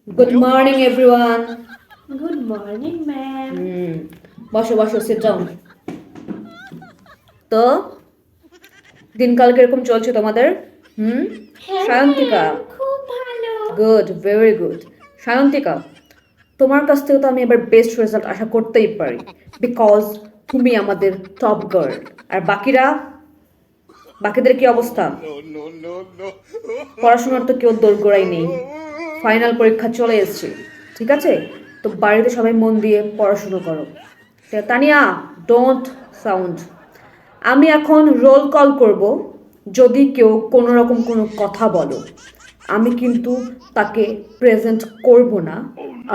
Good morning, everyone. Good morning, ma'am. বসো বসো, sit down. তো দিনকাল কিরকম চলছে তোমাদের? হুম হ্যাঁ সায়ন্তিকা, ম্যাম, খুব ভালো। Good, very good. সায়ন্তিকা, তোমার কাছ থেকে তো আমি এবার বেস্ট রেজাল্ট আশা করতেই পারি, বিকজ তুমি আমাদের টপ গার্ল। আর বাকিদের কি অবস্থা? পড়াশোনার তো কেউ দোরগোড়াই নেই, ফাইনাল পরীক্ষা চলে এসছে, ঠিক আছে? তো বাড়িতে সবাই মন দিয়ে পড়াশুনো করো। Tania, don't sound. আমি এখন রোল কল করব। যদি কেউ কোনো রকম কোনো কথা বলো, আমি কিন্তু তাকে প্রেজেন্ট করব না,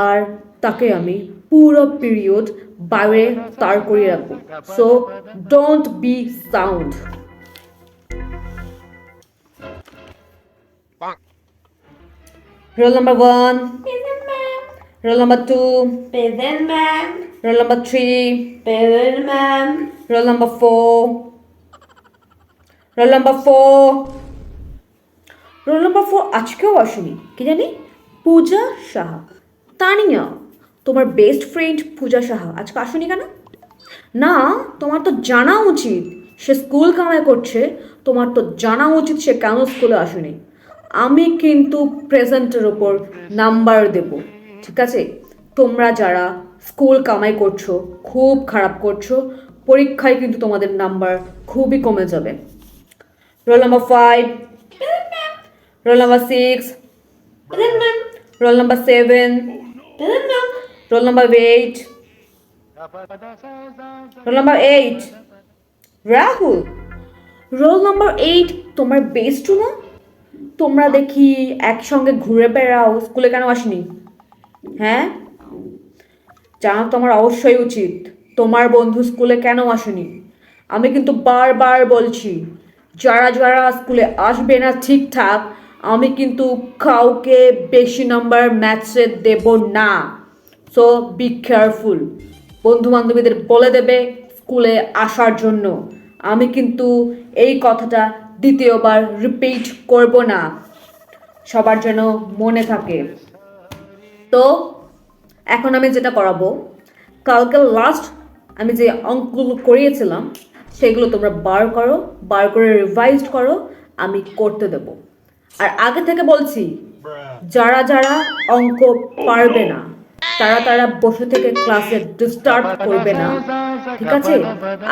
আর তাকে আমি পুরো পিরিয়ড বাইরে তার করে রাখবো। So don't be sound. Roll number one, Present, ma'am. roll number two, Present, ma'am. roll number three, Present, ma'am. roll number four, roll number four. Roll number 4 আজকেও আসেনি, কি জানি? পূজা সাহা। তানিয়া, তোমার বেস্ট ফ্রেন্ড পূজা সাহা আজকে আসেনি কেন? না, তোমার তো জানা উচিত সে স্কুল কামাই করছে। তোমার তো জানা উচিত সে কেন স্কুলে আসেনি। আমি কিন্তু প্রেজেন্টের ওপর নাম্বার দেব, ঠিক আছে? তোমরা যারা স্কুল কামাই করছো, খুব খারাপ করছো, পরীক্ষায় কিন্তু তোমাদের নাম্বার খুবই কমে যাবে। Roll number 5, roll number 6, Present, ma'am. roll number 7, Present, ma'am. roll number 8, roll number 8. Rahul, roll number 8 তোমার বেস্ট না? তোমরা দেখি একসঙ্গে ঘুরে বেড়াও, স্কুলে কেন আসনি? হ্যাঁ, জানা তো আমার অবশ্যই উচিত তোমার বন্ধু স্কুলে কেন আসেনি। আমি কিন্তু বারবার বলছি, যারা যারা স্কুলে আসবে না ঠিকঠাক, আমি কিন্তু কাউকে বেশি নাম্বার ম্যাথসে দেব না। So be careful. বন্ধু বান্ধবীদের বলে দেবে স্কুলে আসার জন্য। আমি কিন্তু এই কথাটা দ্বিতীয়বার রিপিট করব না, সবার যেন মনে থাকে। তো এখন আমি যেটা করাবো, কালকে লাস্ট আমি যে অঙ্কগুলো করিয়েছিলাম সেগুলো তোমরা বার করে রিভাইজ করো, আমি করতে দেব। আর আগে থেকে বলছি, যারা যারা অঙ্ক পারবে না তারা বসে থেকে ক্লাসে ডিস্টার্ব করবে না, ঠিক আছে?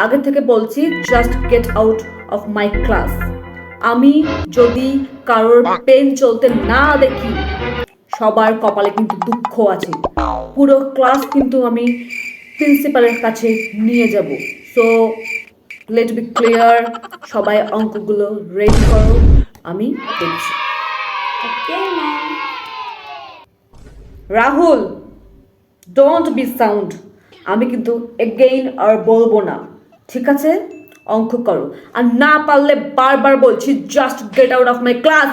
আগে থেকে বলছি, just get out of my class. আমি যদি কারোর পেন চলতে না দেখি, সবার কপালে কিন্তু দুঃখ আছে। পুরো ক্লাস কিন্তু আমি প্রিন্সিপালের কাছে নিয়ে যাব। সো লেট বি ক্লিয়ার, সবাই অঙ্কগুলো রেডি করো, আমি দেখছি। Okay, ma'am. Rahul, don't be sound. আমি কিন্তু এগেইন আর বলবো না, ঠিক আছে? অঙ্ক করো, আর না পারলে বারবার বলছি, just get out of my class.